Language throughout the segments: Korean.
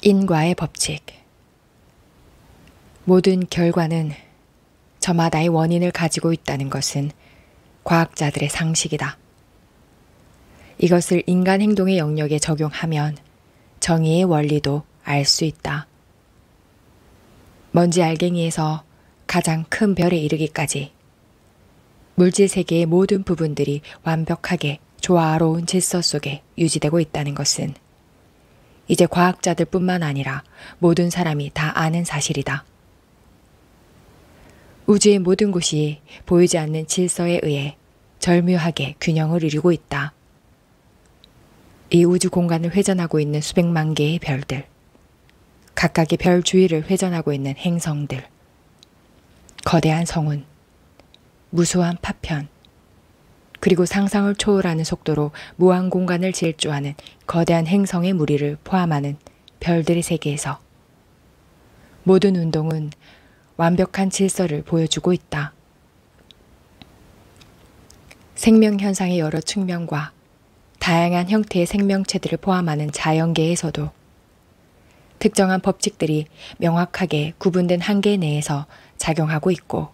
인과의 법칙. 모든 결과는 저마다의 원인을 가지고 있다는 것은 과학자들의 상식이다. 이것을 인간 행동의 영역에 적용하면 정의의 원리도 알 수 있다. 먼지 알갱이에서 가장 큰 별에 이르기까지 물질 세계의 모든 부분들이 완벽하게 조화로운 질서 속에 유지되고 있다는 것은 이제 과학자들 뿐만 아니라 모든 사람이 다 아는 사실이다. 우주의 모든 곳이 보이지 않는 질서에 의해 절묘하게 균형을 이루고 있다. 이 우주 공간을 회전하고 있는 수백만 개의 별들, 각각의 별 주위를 회전하고 있는 행성들, 거대한 성운, 무수한 파편, 그리고 상상을 초월하는 속도로 무한 공간을 질주하는 거대한 행성의 무리를 포함하는 별들의 세계에서 모든 운동은 완벽한 질서를 보여주고 있다. 생명 현상의 여러 측면과 다양한 형태의 생명체들을 포함하는 자연계에서도 특정한 법칙들이 명확하게 구분된 한계 내에서 작용하고 있고,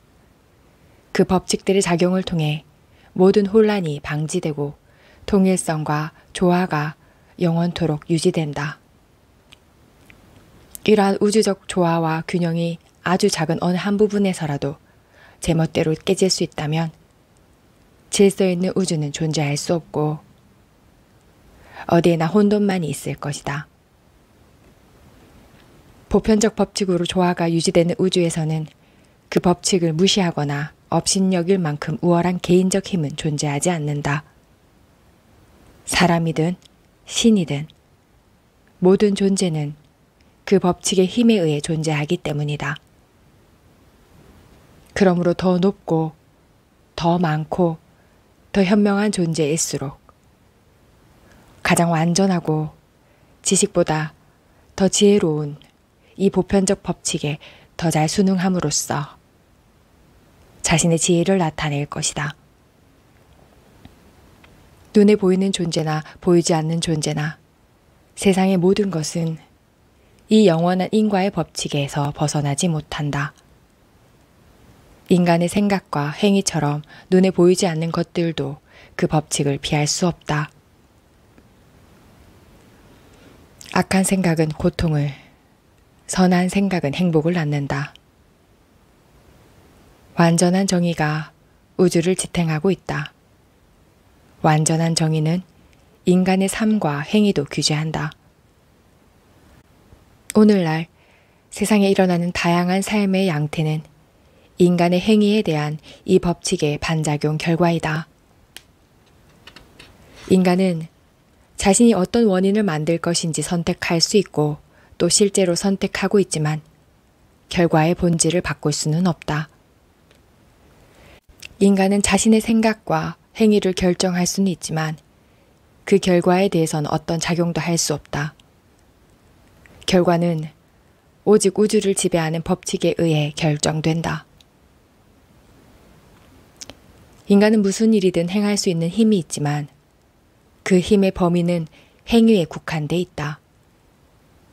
그 법칙들의 작용을 통해 모든 혼란이 방지되고 통일성과 조화가 영원토록 유지된다. 이러한 우주적 조화와 균형이 아주 작은 어느 한 부분에서라도 제멋대로 깨질 수 있다면 질서 있는 우주는 존재할 수 없고 어디에나 혼돈만이 있을 것이다. 보편적 법칙으로 조화가 유지되는 우주에서는 그 법칙을 무시하거나 업신여길 만큼 우월한 개인적 힘은 존재하지 않는다. 사람이든 신이든 모든 존재는 그 법칙의 힘에 의해 존재하기 때문이다. 그러므로 더 높고 더 많고 더 현명한 존재일수록 가장 완전하고 지식보다 더 지혜로운 이 보편적 법칙에 더 잘 순응함으로써 자신의 지혜를 나타낼 것이다. 눈에 보이는 존재나 보이지 않는 존재나 세상의 모든 것은 이 영원한 인과의 법칙에서 벗어나지 못한다. 인간의 생각과 행위처럼 눈에 보이지 않는 것들도 그 법칙을 피할 수 없다. 악한 생각은 고통을, 선한 생각은 행복을 낳는다. 완전한 정의가 우주를 지탱하고 있다. 완전한 정의는 인간의 삶과 행위도 규제한다. 오늘날 세상에 일어나는 다양한 삶의 양태는 인간의 행위에 대한 이 법칙의 반작용 결과이다. 인간은 자신이 어떤 원인을 만들 것인지 선택할 수 있고 또 실제로 선택하고 있지만 결과의 본질을 바꿀 수는 없다. 인간은 자신의 생각과 행위를 결정할 수는 있지만 그 결과에 대해서는 어떤 작용도 할 수 없다. 결과는 오직 우주를 지배하는 법칙에 의해 결정된다. 인간은 무슨 일이든 행할 수 있는 힘이 있지만 그 힘의 범위는 행위에 국한돼 있다.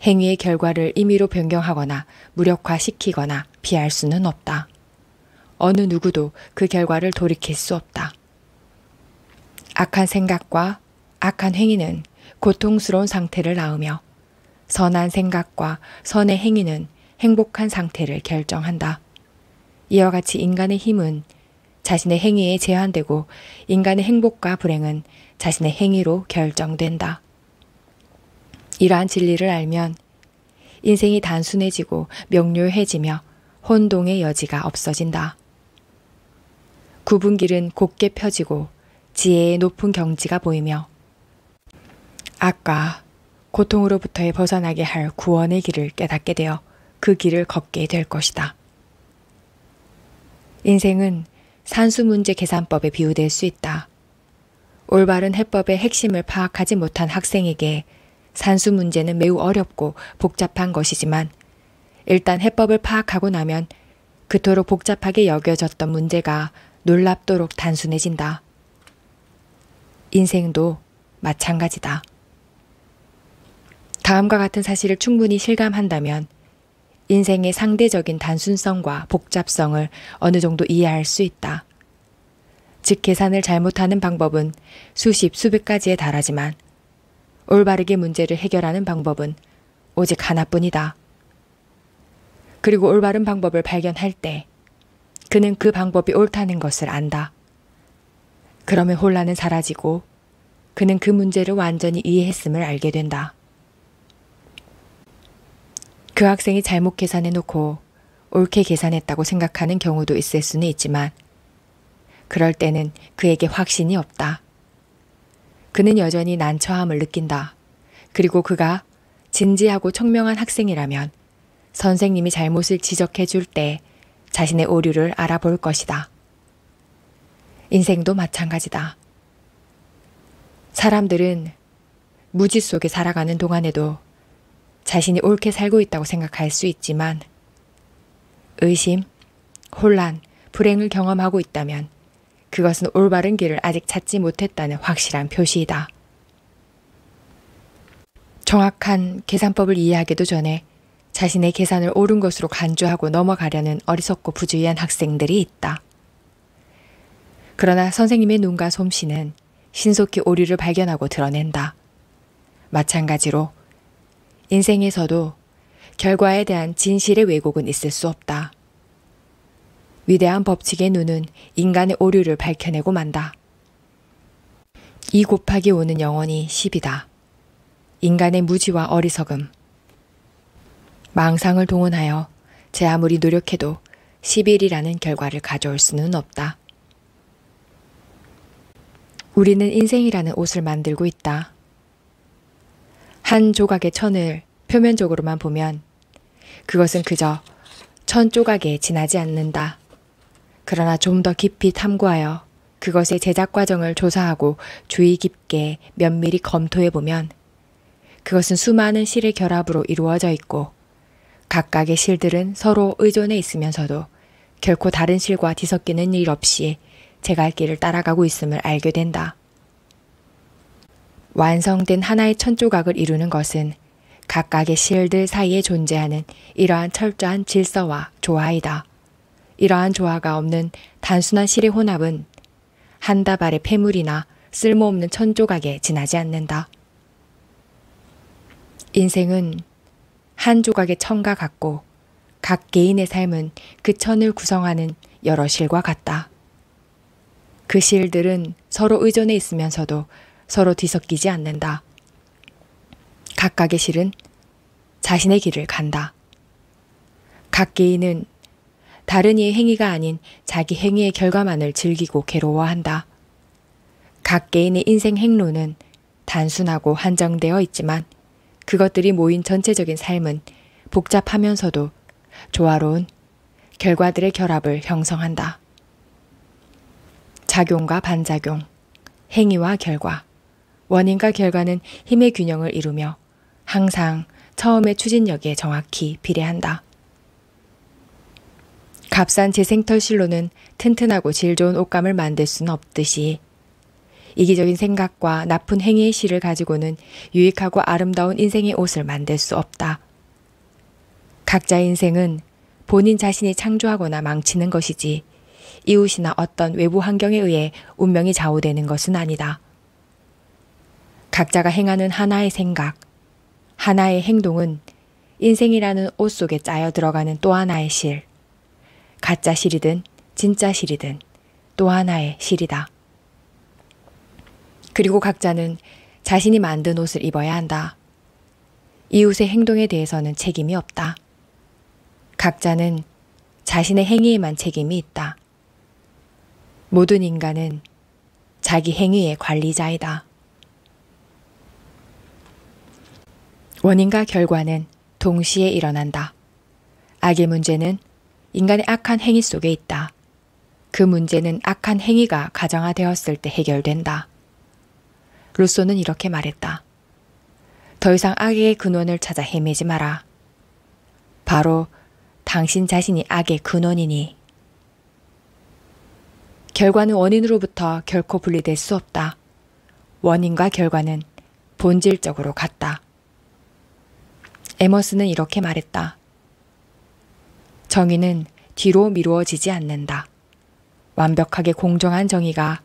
행위의 결과를 임의로 변경하거나 무력화시키거나 피할 수는 없다. 어느 누구도 그 결과를 돌이킬 수 없다. 악한 생각과 악한 행위는 고통스러운 상태를 낳으며 선한 생각과 선의 행위는 행복한 상태를 결정한다. 이와 같이 인간의 힘은 자신의 행위에 제한되고 인간의 행복과 불행은 자신의 행위로 결정된다. 이러한 진리를 알면 인생이 단순해지고 명료해지며 혼동의 여지가 없어진다. 구분길은 곧게 펴지고 지혜의 높은 경지가 보이며 악과 고통으로부터의 벗어나게 할 구원의 길을 깨닫게 되어 그 길을 걷게 될 것이다. 인생은 산수문제 계산법에 비유될 수 있다. 올바른 해법의 핵심을 파악하지 못한 학생에게 산수 문제는 매우 어렵고 복잡한 것이지만 일단 해법을 파악하고 나면 그토록 복잡하게 여겨졌던 문제가 놀랍도록 단순해진다. 인생도 마찬가지다. 다음과 같은 사실을 충분히 실감한다면 인생의 상대적인 단순성과 복잡성을 어느 정도 이해할 수 있다. 즉 계산을 잘못하는 방법은 수십, 수백 가지에 달하지만 올바르게 문제를 해결하는 방법은 오직 하나뿐이다. 그리고 올바른 방법을 발견할 때 그는 그 방법이 옳다는 것을 안다. 그러면 혼란은 사라지고 그는 그 문제를 완전히 이해했음을 알게 된다. 그 학생이 잘못 계산해놓고 옳게 계산했다고 생각하는 경우도 있을 수는 있지만 그럴 때는 그에게 확신이 없다. 그는 여전히 난처함을 느낀다. 그리고 그가 진지하고 청명한 학생이라면 선생님이 잘못을 지적해 줄 때 자신의 오류를 알아볼 것이다. 인생도 마찬가지다. 사람들은 무지 속에 살아가는 동안에도 자신이 옳게 살고 있다고 생각할 수 있지만 의심, 혼란, 불행을 경험하고 있다면 그것은 올바른 길을 아직 찾지 못했다는 확실한 표시이다. 정확한 계산법을 이해하기도 전에 자신의 계산을 옳은 것으로 간주하고 넘어가려는 어리석고 부주의한 학생들이 있다. 그러나 선생님의 눈과 솜씨는 신속히 오류를 발견하고 드러낸다. 마찬가지로 인생에서도 결과에 대한 진실의 왜곡은 있을 수 없다. 위대한 법칙의 눈은 인간의 오류를 밝혀내고 만다. 2 곱하기 5는 영원히 10이다. 인간의 무지와 어리석음. 망상을 동원하여 제 아무리 노력해도 11이라는 결과를 가져올 수는 없다. 우리는 인생이라는 옷을 만들고 있다. 한 조각의 천을 표면적으로만 보면 그것은 그저 천 조각에 지나지 않는다. 그러나 좀 더 깊이 탐구하여 그것의 제작 과정을 조사하고 주의 깊게 면밀히 검토해 보면 그것은 수많은 실의 결합으로 이루어져 있고 각각의 실들은 서로 의존해 있으면서도 결코 다른 실과 뒤섞이는 일 없이 제갈 길을 따라가고 있음을 알게 된다. 완성된 하나의 천조각을 이루는 것은 각각의 실들 사이에 존재하는 이러한 철저한 질서와 조화이다. 이러한 조화가 없는 단순한 실의 혼합은 한 다발의 폐물이나 쓸모없는 천조각에 지나지 않는다. 인생은 한 조각의 천과 같고 각 개인의 삶은 그 천을 구성하는 여러 실과 같다. 그 실들은 서로 의존해 있으면서도 서로 뒤섞이지 않는다. 각각의 실은 자신의 길을 간다. 각 개인은 다른 이의 행위가 아닌 자기 행위의 결과만을 즐기고 괴로워한다. 각 개인의 인생 행로는 단순하고 한정되어 있지만 그것들이 모인 전체적인 삶은 복잡하면서도 조화로운 결과들의 결합을 형성한다. 작용과 반작용, 행위와 결과, 원인과 결과는 힘의 균형을 이루며 항상 처음의 추진력에 정확히 비례한다. 값싼 재생털실로는 튼튼하고 질 좋은 옷감을 만들 수는 없듯이 이기적인 생각과 나쁜 행위의 실을 가지고는 유익하고 아름다운 인생의 옷을 만들 수 없다. 각자의 인생은 본인 자신이 창조하거나 망치는 것이지 이웃이나 어떤 외부 환경에 의해 운명이 좌우되는 것은 아니다. 각자가 행하는 하나의 생각, 하나의 행동은 인생이라는 옷 속에 짜여 들어가는 또 하나의 실, 가짜 실이든 진짜 실이든 또 하나의 실이다. 그리고 각자는 자신이 만든 옷을 입어야 한다. 이웃의 행동에 대해서는 책임이 없다. 각자는 자신의 행위에만 책임이 있다. 모든 인간은 자기 행위의 관리자이다. 원인과 결과는 동시에 일어난다. 악의 문제는 인간의 악한 행위 속에 있다. 그 문제는 악한 행위가 가정화되었을 때 해결된다. 루소는 이렇게 말했다. 더 이상 악의 근원을 찾아 헤매지 마라. 바로 당신 자신이 악의 근원이니. 결과는 원인으로부터 결코 분리될 수 없다. 원인과 결과는 본질적으로 같다. 에머스는 이렇게 말했다. 정의는 뒤로 미루어지지 않는다. 완벽하게 공정한 정의가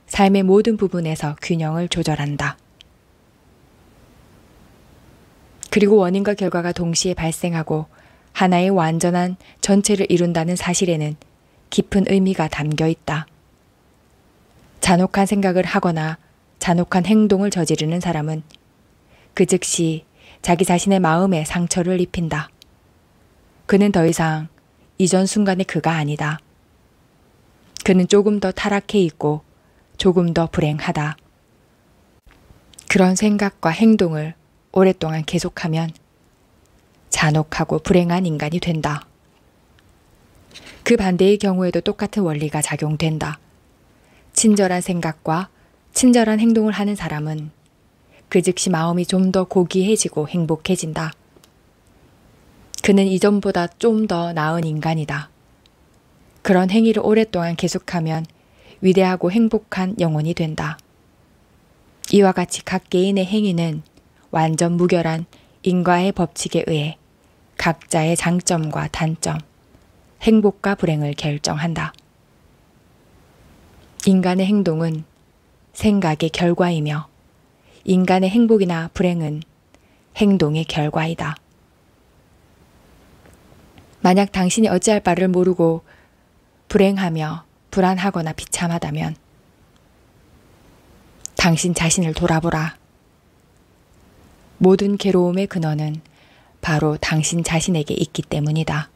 삶의 모든 부분에서 균형을 조절한다. 그리고 원인과 결과가 동시에 발생하고 하나의 완전한 전체를 이룬다는 사실에는 깊은 의미가 담겨 있다. 잔혹한 생각을 하거나 잔혹한 행동을 저지르는 사람은 그 즉시 자기 자신의 마음에 상처를 입힌다. 그는 더 이상 이전 순간의 그가 아니다. 그는 조금 더 타락해 있고 조금 더 불행하다. 그런 생각과 행동을 오랫동안 계속하면 잔혹하고 불행한 인간이 된다. 그 반대의 경우에도 똑같은 원리가 작용된다. 친절한 생각과 친절한 행동을 하는 사람은 그 즉시 마음이 좀 더 고귀해지고 행복해진다. 그는 이전보다 좀 더 나은 인간이다. 그런 행위를 오랫동안 계속하면 위대하고 행복한 영혼이 된다. 이와 같이 각 개인의 행위는 완전 무결한 인과의 법칙에 의해 각자의 장점과 단점, 행복과 불행을 결정한다. 인간의 행동은 생각의 결과이며 인간의 행복이나 불행은 행동의 결과이다. 만약 당신이 어찌할 바를 모르고 불행하며 불안하거나 비참하다면 당신 자신을 돌아보라. 모든 괴로움의 근원은 바로 당신 자신에게 있기 때문이다.